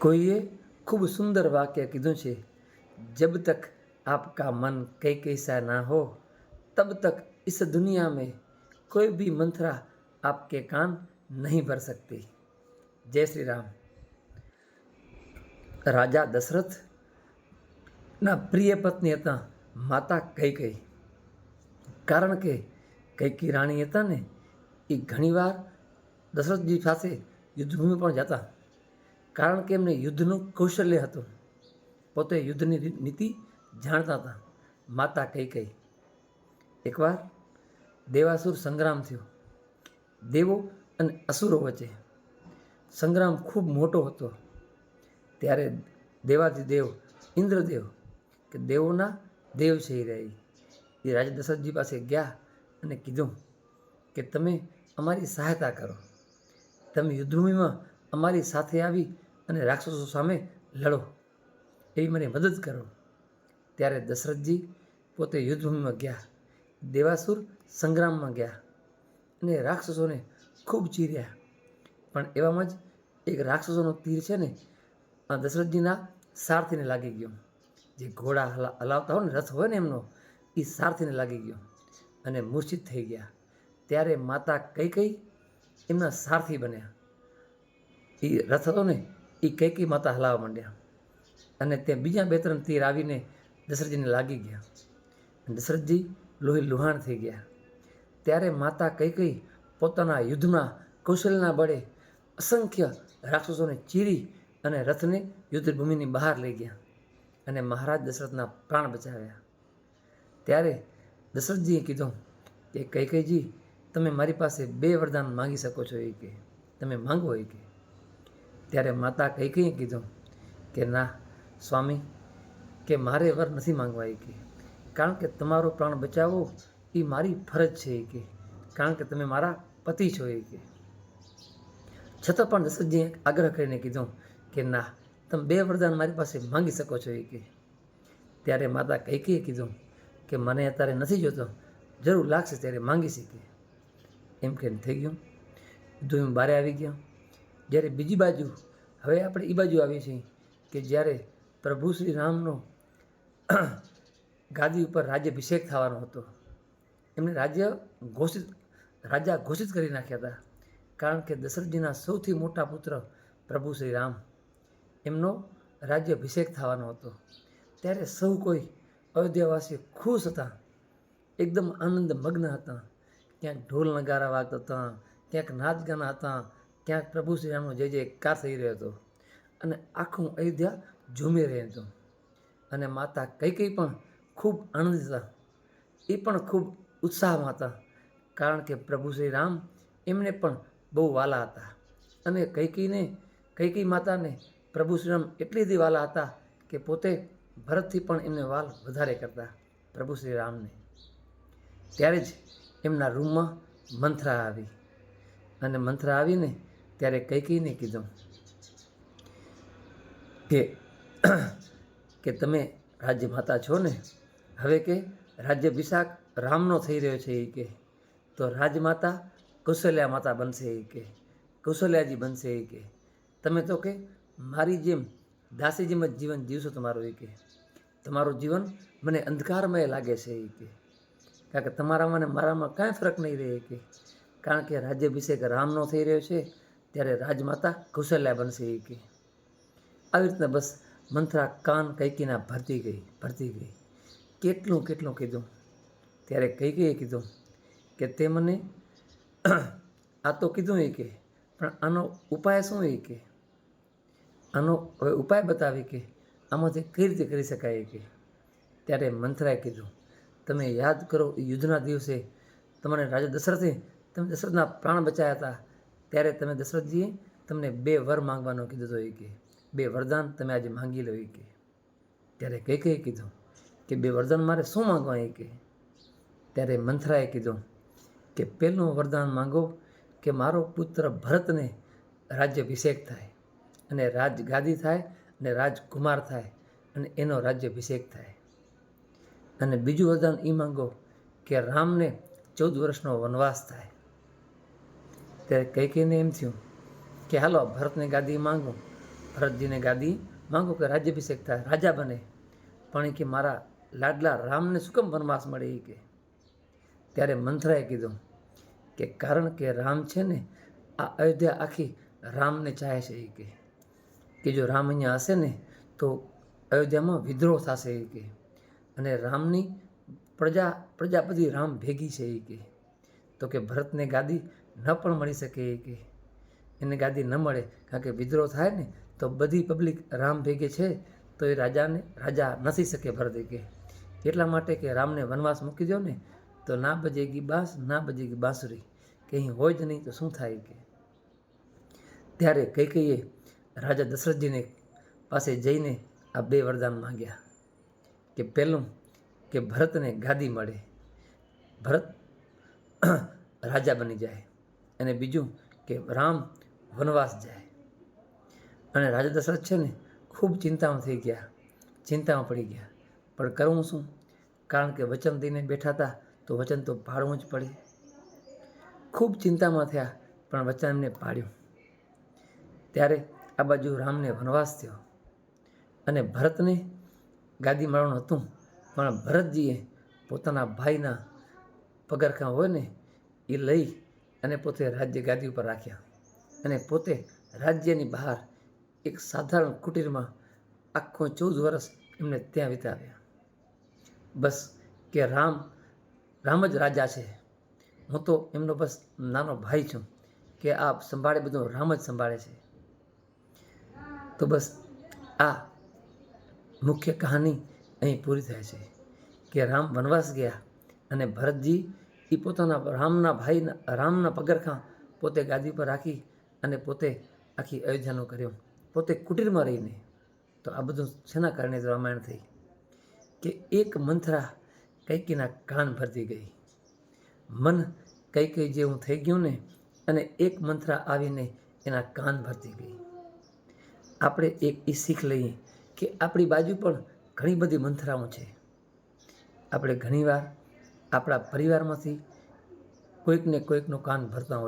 कोई खूब सुंदर वाक्य कीधुं छे, जब तक आपका मन कई कैसा ना हो तब तक इस दुनिया में कोई भी मंत्रा आपके कान नहीं भर सकती। जय श्री राम। राजा दशरथ ना प्रिय पत्नी हता माता कैकेयी। कारण के कैकेयी राणी हता ने એ ઘણીવાર દશરથજી સાથે યુદ્ધભૂમિ પણ જતા, કારણ કે એમને યુદ્ધનું કૌશલ્ય હતું, પોતે યુદ્ધની નીતિ જાણતા હતા. માતા કૈકેયી. એકવાર દેવાસુર સંગ્રામ થયો, દેવો અને અસુરો વચ્ચે સંગ્રામ ખૂબ મોટો હતો. ત્યારે દેવાધિદેવ ઇન્દ્રદેવ કે દેવોના દેવ છે એ રાજા દશરથજી પાસે ગયા અને કીધું કે તમે અમારી સહાયતા કરો, તમે યુદ્ધભૂમિમાં અમારી સાથે આવી અને રાક્ષસો સામે લડો, એવી મને મદદ કરો. ત્યારે દશરથજી પોતે યુદ્ધભૂમિમાં ગયા, દેવાસુર સંગ્રામમાં ગયા અને રાક્ષસોને ખૂબ ચીર્યા. પણ એવામાં જ એક રાક્ષસોનો તીર છે ને દશરથજીના સારથીને લાગી ગયો. જે ઘોડા હલાવતા હોય ને, રથ હોય ને એમનો, એ સારથીને લાગી ગયો અને મૂર્છિત થઈ ગયા. ત્યારે માતા કૈકેયી એમના સારથી બન્યા. એ રથ હતો ને એ કૈકેયી માતા હલાવવા માંડ્યા અને ત્યાં બીજા 2-3 તીર આવીને દશરથજીને લાગી ગયા. દશરથજી લોહી લુહાણ થઈ ગયા. ત્યારે માતા કૈકેયી પોતાના યુદ્ધના કૌશલ્યના બળે અસંખ્ય રાક્ષસોને ચીરી અને રથને યુદ્ધભૂમિની બહાર લઈ ગયા અને મહારાજ દશરથના પ્રાણ બચાવ્યા. ત્યારે દશરથજીએ કીધું કે કૈકેયીજી, તમે મારી પાસે 2 વરદાન માંગી શકો છો, એ કે તમે માંગો એ કે. ત્યારે માતા કૈકેયીએ કીધું કે ના સ્વામી, કે મારે વર નથી માંગવા એ કે, કારણ કે તમારો પ્રાણ બચાવવો એ મારી ફરજ છે એ કે, કારણ કે તમે મારા પતિ છો એ કે. છતાં પણ દશરથજીએ આગ્રહ કરીને કીધું કે ના, તમે 2 વરદાન મારી પાસે માંગી શકો છો એ કે. ત્યારે માતા કૈકેયીએ કીધું કે મને અત્યારે નથી જોતો, જરૂર લાગશે ત્યારે માંગીશ કે. એમ કે થઈ ગયું. યુદ્ધભૂમિ બહાર આવી ગયા. જ્યારે બીજી બાજુ હવે આપણે એ બાજુ આવીએ છીએ કે જ્યારે પ્રભુ શ્રી રામનો ગાદી ઉપર રાજ્યાભિષેક થવાનો હતો. એમને રાજા ઘોષિત કરી નાખ્યા હતા, કારણ કે દશરથજીના સૌથી મોટા પુત્ર પ્રભુ શ્રી રામ, એમનો રાજ્યાભિષેક થવાનો હતો. ત્યારે સૌ કોઈ અયોધ્યાવાસી ખુશ હતા, એકદમ આનંદ મગ્ન હતા. ક્યાંક ઢોલ નગારા વાગતા હતા, ક્યાંક નાચ ગાના હતા, ક્યાંક પ્રભુ શ્રી રામનો જય જયકાર થઈ રહ્યો હતો અને આખું અયોધ્યા ઝૂમી રહ્યું હતું. અને માતા કૈકેયી પણ ખૂબ આનંદિત હતા, એ પણ ખૂબ ઉત્સાહમાં હતા, કારણ કે પ્રભુ શ્રી રામ એમને પણ બહુ વાલા હતા. અને કૈકેયી માતાને પ્રભુ શ્રી રામ એટલી બધી વાલા હતા કે પોતે ભરતથી પણ એમને વાલ વધારે કરતા પ્રભુ શ્રી રામને. ત્યારે જ એમના રૂમમાં મંથરા આવી અને મંથરા આવીને ત્યારે કૈકેયીને કીધું કે તમે રાજ્ય માતા છો ને, હવે કે રાજ્યાભિષેક રામનો થઈ રહ્યો છે એ કે, તો રાજમાતા કૌશલ્યા માતા બનશે એ કે, કૌશલ્યાજી બનશે એ કે. તમે તો કે મારી જેમ દાસી જેમ જ જીવન જીવશો તમારું એ કે. તમારું જીવન મને અંધકારમય લાગે છે એ કે, કારણ કે તમારામાં ને મારામાં કાંઈ ફરક નહીં રહે કે, કારણ કે રાજ્યાભિષેક રામનો થઈ રહ્યો છે, ત્યારે રાજમાતા કૌશલ્યા બનશે એ કે. આવી રીતના બસ મંથરા કાન કૈકેયીના ભરતી ગઈ. કેટલું કીધું. ત્યારે કૈકેયીએ કીધું કે તે મને આ તો કીધું એ કે, પણ આનો ઉપાય શું એ કે, આનો હવે ઉપાય બતાવી કે આમાંથી કઈ રીતે કરી શકાય એ કે. ત્યારે મંથરાએ કીધું, તમે યાદ કરો એ યુદ્ધના દિવસે તમને રાજા દશરથે તમે દશરથના પ્રાણ બચાવ્યા હતા, ત્યારે તમે દશરથજીએ તમને 2 વર માંગવાનું કીધું હતું એ કે, 2 વરદાન તમે આજે માંગી લો એ કે. ત્યારે કૈકેયીએ કીધું કે 2 વરદાન મારે શું માંગવા એ કે. ત્યારે મંથરાએ કીધું કે પહેલું વરદાન માંગો કે મારો પુત્ર ભરતને રાજ્યાભિષેક થાય અને રાજગાદી થાય અને રાજકુમાર થાય અને એનો રાજ્યાભિષેક થાય. અને બીજું વરદાન એ માંગો કે રામને 14 વર્ષનો વનવાસ થાય. ત્યારે કૈકેયીને એમ થયું કે હાલો ભરતને ગાદી માંગો, ભરતજીને ગાદી માંગો કે રાજ્યાભિષેક થાય, રાજા બને, પણ કે મારા લાડલા રામને શું કેમ વનવાસ મળે એ કે. ત્યારે મંથરાએ કીધું કે કારણ કે રામ છે ને આ અયોધ્યા આખી રામને ચાહે છે એ કે જો રામ અહીંયા હશે ને તો અયોધ્યામાં વિદ્રોહ થશે એ કે, અને રામની પ્રજા બધી રામ ભેગી છે એ કે. તો કે ભરતને ગાદી ન પણ મળી શકે એ કે, એને ગાદી ન મળે કારણ કે વિદ્રોહ થાય ને તો બધી પબ્લિક રામ ભેગે છે તો એ રાજા નથી શકે ભરત કે. એટલા માટે કે રામને વનવાસ મૂકી દો ને તો ના બજેગી બાંસ ના બજેગી બાંસુરી, કે અહીં હોય જ નહીં તો શું થાય કે. ત્યારે કૈકેયીએ રાજા દશરથજીને પાસે જઈને આ 2 વરદાન માંગ્યા કે પહેલું કે ભરતને ગાદી મળે, ભરત રાજા બની જાય, અને બીજું કે રામ વનવાસ જાય. અને રાજા દશરથ છે ને ખૂબ ચિંતામાં થઈ ગયા, ચિંતામાં પડી ગયા, પણ કરવું શું, કારણ કે વચન દઈને બેઠા હતા તો વચન તો પાળવું જ પડે. ખૂબ ચિંતામાં થયા પણ વચન એમને પાળ્યું. ત્યારે આ બાજુ રામને વનવાસ થયો અને ભરતને ગાદી મળવાનું હતું, પણ ભરતજીએ પોતાના ભાઈના પગરખાં હોય ને એ લઈ અને પોતે રાજ્ય ગાદી ઉપર રાખ્યા, અને પોતે રાજ્યની બહાર એક સાધારણ કુટીરમાં આખો 14 વર્ષ એમને ત્યાં વિતાવ્યા. બસ કે રામ જ રાજા છે, હું તો એમનો બસ નાનો ભાઈ છું, કે આ સંભાળે બધું રામ જ સંભાળે છે. તો બસ આ મુખ્ય કહાની અહીં પૂરી થાય છે કે રામ વનવાસ ગયા અને ભરતજી એ પોતાના રામના પગરખાં પોતે ગાદી પર રાખી અને પોતે આખી અયોધ્યાનું કર્યું, પોતે કુટીરમાં રહીને. તો આ બધું શેના કારણે રામાયણ થઈ કે એક મંથરા કૈકેયીના કાન ભરતી ગઈ, મન કૈકેયી જેવું થઈ ગયું ને, અને એક મંથરા આવીને એના કાન ભરતી ગઈ. આપણે એક એ શીખ લઈએ કે આપણી બાજુ પણ ઘણી બધી મંથરાઓ છે. આપણે ઘણીવાર આપણા પરિવારમાંથી કોઈકને કોઈકનું કાન ભરતા હોય.